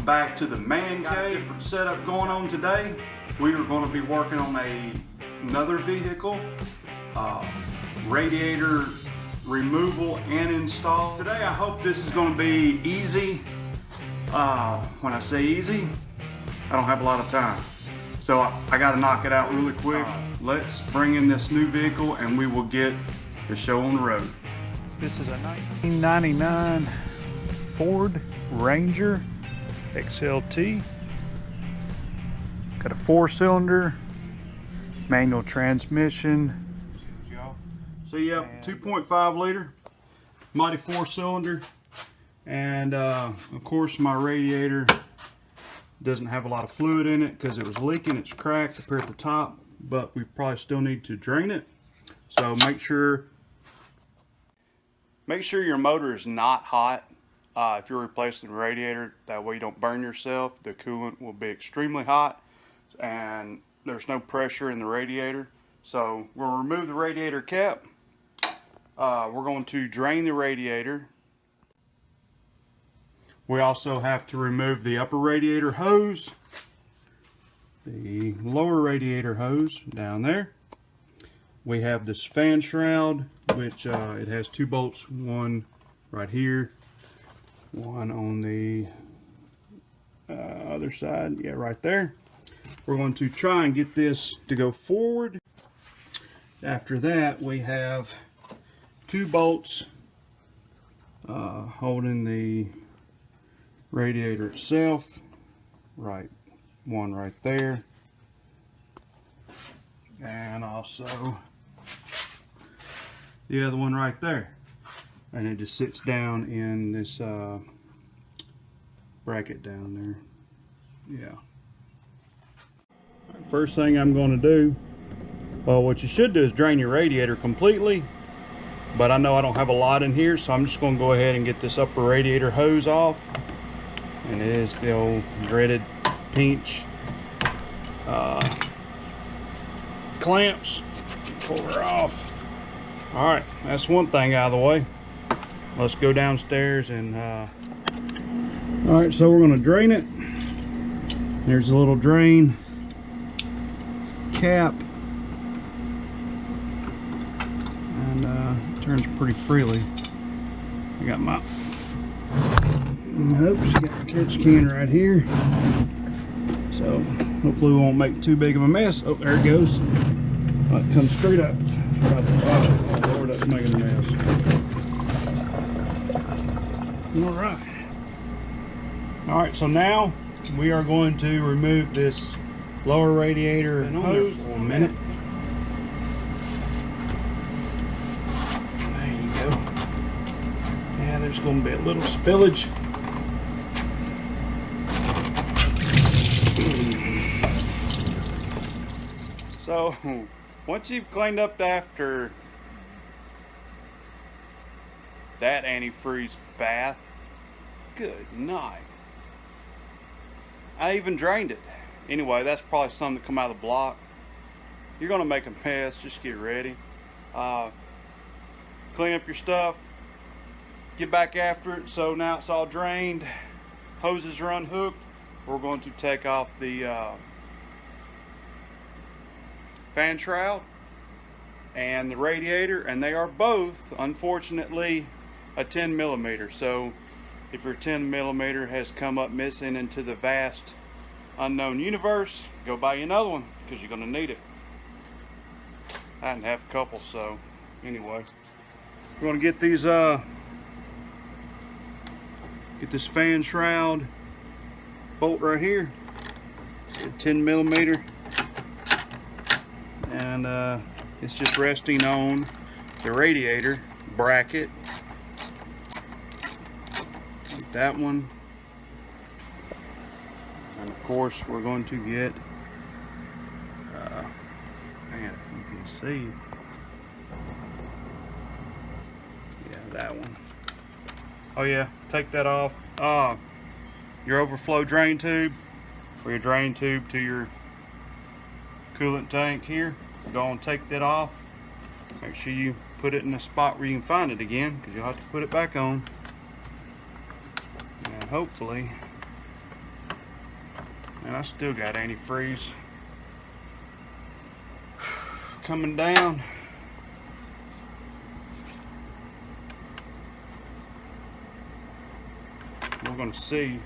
back to the man cave setup going on today. We are going to be working on another vehicle, radiator removal and install. Today I hope this is going to be easy. When I say easy, I don't have a lot of time. So I got to knock it out really quick. Let's bring in this new vehicle and we will get the show on the road. This is a 1999 Ford Ranger XLT. Got a 4-cylinder manual transmission. So yeah, 2.5 liter, mighty 4-cylinder, and of course my radiator doesn't have a lot of fluid in it because it was leaking. It's cracked up here at the top, but we probably still need to drain it. So make sure your motor is not hot. If you're replacing the radiator, that way you don't burn yourself. The coolant will be extremely hot and there's no pressure in the radiator. So we'll remove the radiator cap. We're going to drain the radiator. We also have to remove the upper radiator hose, the lower radiator hose down there. We have this fan shroud, which it has 2 bolts, one right here, one on the other side, yeah, right there. We're going to try and get this to go forward. After that, we have 2 bolts holding the radiator itself, right, one right there, and also the other one right there, and it just sits down in this bracket down there. Yeah. First thing I'm going to do, well, what you should do is drain your radiator completely, but I know I don't have a lot in here, so I'm just going to go ahead and get this upper radiator hose off. And it is the old dreaded pinch clamps. Pull her off. Alright, that's one thing out of the way. Let's go downstairs and alright, so we're going to drain it. There's a little drain cap, and it turns pretty freely. I got my oops, got the catch can right here, so hopefully we won't make too big of a mess. Oh, there it goes. Oh, it comes straight up. Oh Lord, that's making a mess. Alright, so now we are going to remove this lower radiator hose for a minute. There you go. Yeah, there's going to be a little spillage. So once you've cleaned up after that antifreeze bath, good night. I even drained it. Anyway, that's probably something to come out of the block. You're gonna make a mess, just get ready. Clean up your stuff, get back after it. So now it's all drained, hoses are unhooked. We're going to take off the fan shroud and the radiator, and they are both unfortunately a 10mm. So if your 10mm has come up missing into the vast unknown universe, go buy you another one because you're going to need it. I didn't have a couple, so anyway, we're going to get these get this fan shroud bolt right here, 10mm, and it's just resting on the radiator bracket, like that one. And of course we're going to get man, if you can see, yeah, that one. Oh yeah, take that off. Your overflow drain tube, or your drain tube to your coolant tank here, go and take that off. Make sure you put it in a spot where you can find it again, because you'll have to put it back on. And hopefully And I still got antifreeze coming down. We're going to see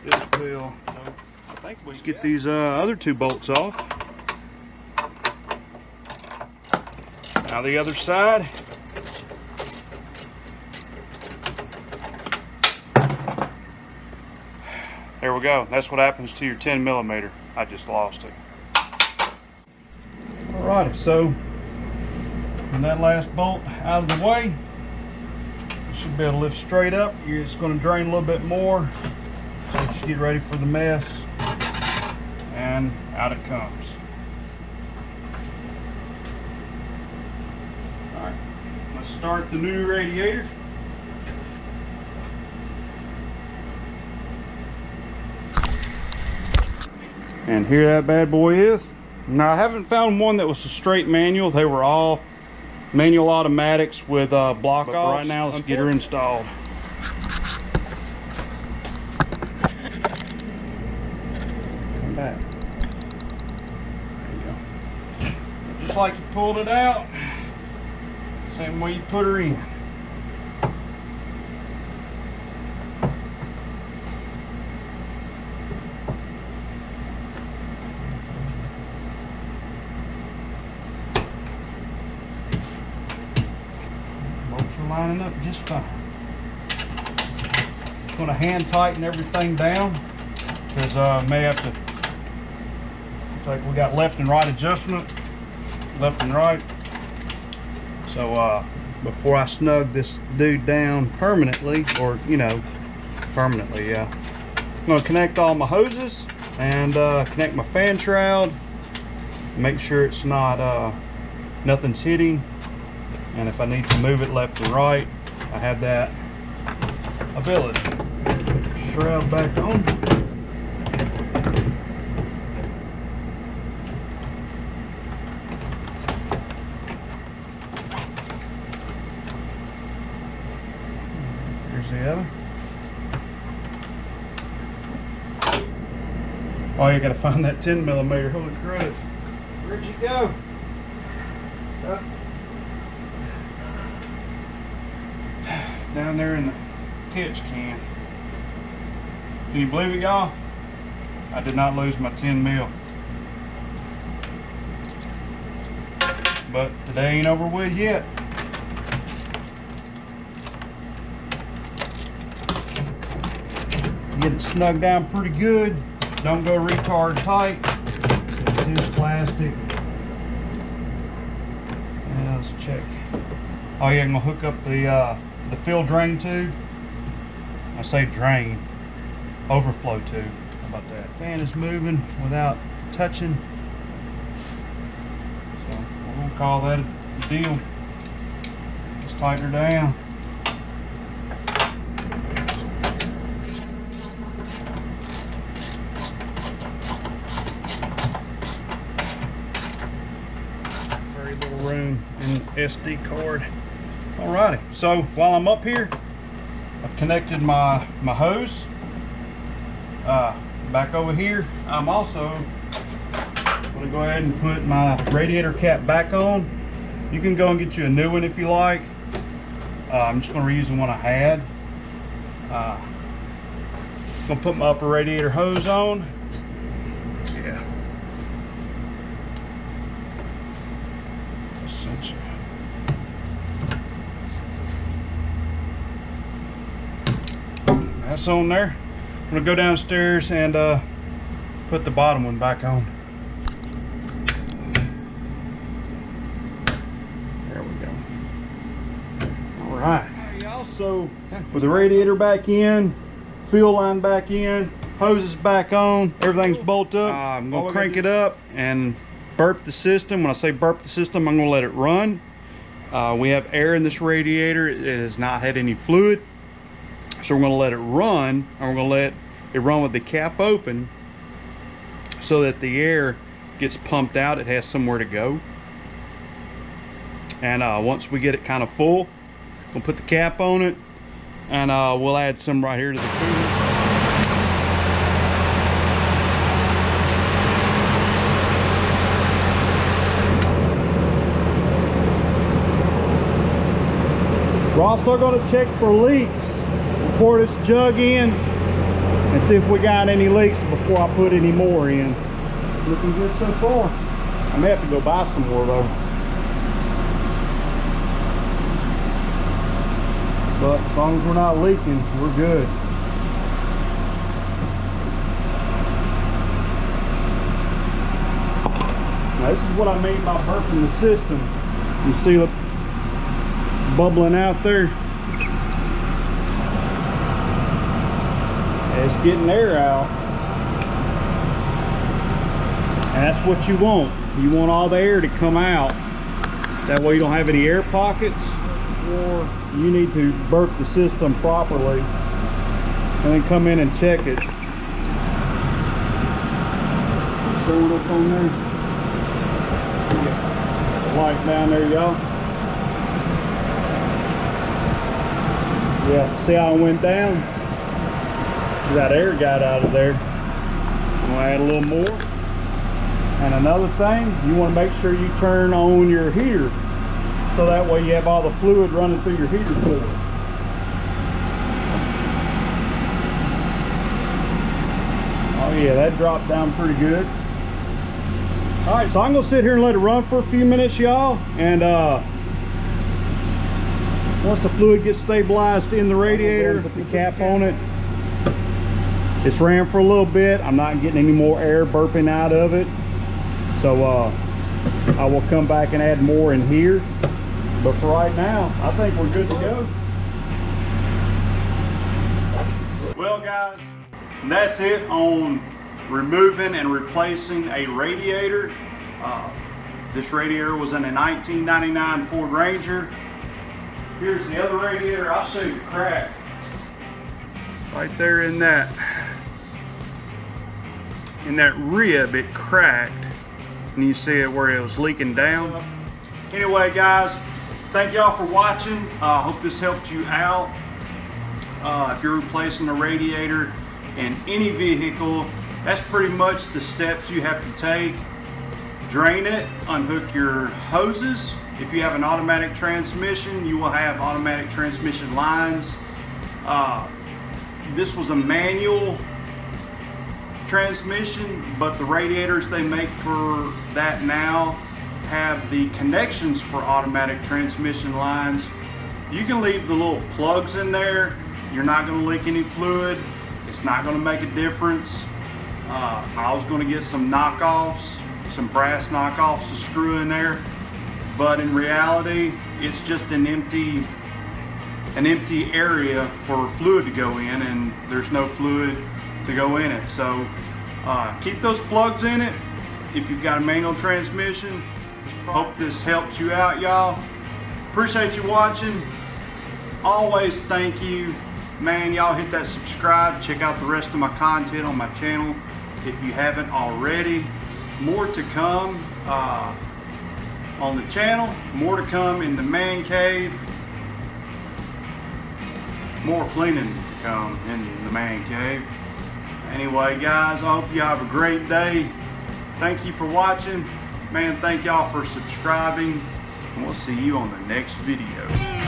this will. I think let's get these other two bolts off. Now the other side. There we go. That's what happens to your 10mm. I just lost it. Alrighty, so when that last bolt out of the way, you should be able to lift straight up. It's going to drain a little bit more. So just get ready for the mess, and out it comes. Alright, let's start the new radiator. And here that bad boy is. Now I haven't found one that was a straight manual. They were all manual automatics with block off. Right now, let's get her installed. Come back. There you go. Just like you pulled it out, same way you put her in. Lining up just fine. Just going to hand tighten everything down because may have to. Looks like we got left and right adjustment, left and right. So before I snug this dude down permanently, or permanently, yeah, I'm going to connect all my hoses and connect my fan shroud. Make sure it's not nothing's hitting. And if I need to move it left and right, I have that ability. Shroud back on. Here's the other. Oh, you gotta find that 10mm. Holy crap. Where'd you go? Down there in the pitch can. Can you believe it, y'all? I did not lose my 10mm. But today ain't over with yet. Get it snug down pretty good. Don't go retard tight. It is plastic. And let's check. Oh yeah, I'm gonna hook up the fill drain tube. I say drain, overflow tube. How about that? Fan is moving without touching. So we're gonna call that a deal. Let's tighten her down. Very little room in the SD card. Alrighty, so while I'm up here, I've connected my hose back over here. I'm also going to go ahead and put my radiator cap back on. You can go and get you a new one if you like. I'm just going to reuse the one I had. Going to put my upper radiator hose on. Yeah. Essential. That's on there. I'm gonna go downstairs and put the bottom one back on. There we go. All right. Y'all, so with the radiator back in, fuel line back in, hoses back on, everything's bolted up. I'm gonna crank it up and burp the system. When I say burp the system, I'm gonna let it run. We have air in this radiator. It has not had any fluid. So we're going to let it run, and we're going to let it run with the cap open so that the air gets pumped out. It has somewhere to go. And once we get it kind of full, we'll put the cap on it, and we'll add some right here to the cooler. We're also going to check for leaks. Pour this jug in and see if we got any leaks before I put any more in. Looking good so far. I may have to go buy some more though. But as long as we're not leaking, we're good. Now this is what I mean by burping the system. You see it bubbling out there? It's getting air out. And that's what you want. You want all the air to come out. That way you don't have any air pockets, or you need to burp the system properly and then come in and check it. Show it up on there. Light down there, y'all. Yeah, see how it went down? That air got out of there. I'm gonna add a little more. And another thing, you want to make sure you turn on your heater, so that way you have all the fluid running through your heater fluid. Oh yeah, that dropped down pretty good. All right, so I'm gonna sit here and let it run for a few minutes, y'all. And once the fluid gets stabilized in the radiator, put the cap on it. It's ran for a little bit. I'm not getting any more air burping out of it. So I will come back and add more in here. But for right now, I think we're good to go. Well guys, that's it on removing and replacing a radiator. This radiator was in a 1999 Ford Ranger. Here's the other radiator. I'll show you the crack. Right there in that rib, it cracked. And you see it where it was leaking down. Anyway guys, thank y'all for watching. I hope this helped you out. If you're replacing a radiator in any vehicle, that's pretty much the steps you have to take. Drain it, unhook your hoses. If you have an automatic transmission, you will have automatic transmission lines. This was a manual transmission, but the radiators they make for that now have the connections for automatic transmission lines. You can leave the little plugs in there. You're not going to leak any fluid. It's not going to make a difference. I was going to get some knockoffs, some brass knockoffs to screw in there, but in reality it's just an empty area for fluid to go in, and there's no fluid to go in it. So keep those plugs in it if you've got a manual transmission. Hope this helps you out, y'all. Appreciate you watching. Always thank you, man. Y'all hit that subscribe. Check out the rest of my content on my channel if you haven't already. More to come on the channel, more to come in the man cave, more cleaning to come in the man cave. Anyway guys, I hope you have a great day. Thank you for watching. Man, thank y'all for subscribing, and we'll see you on the next video.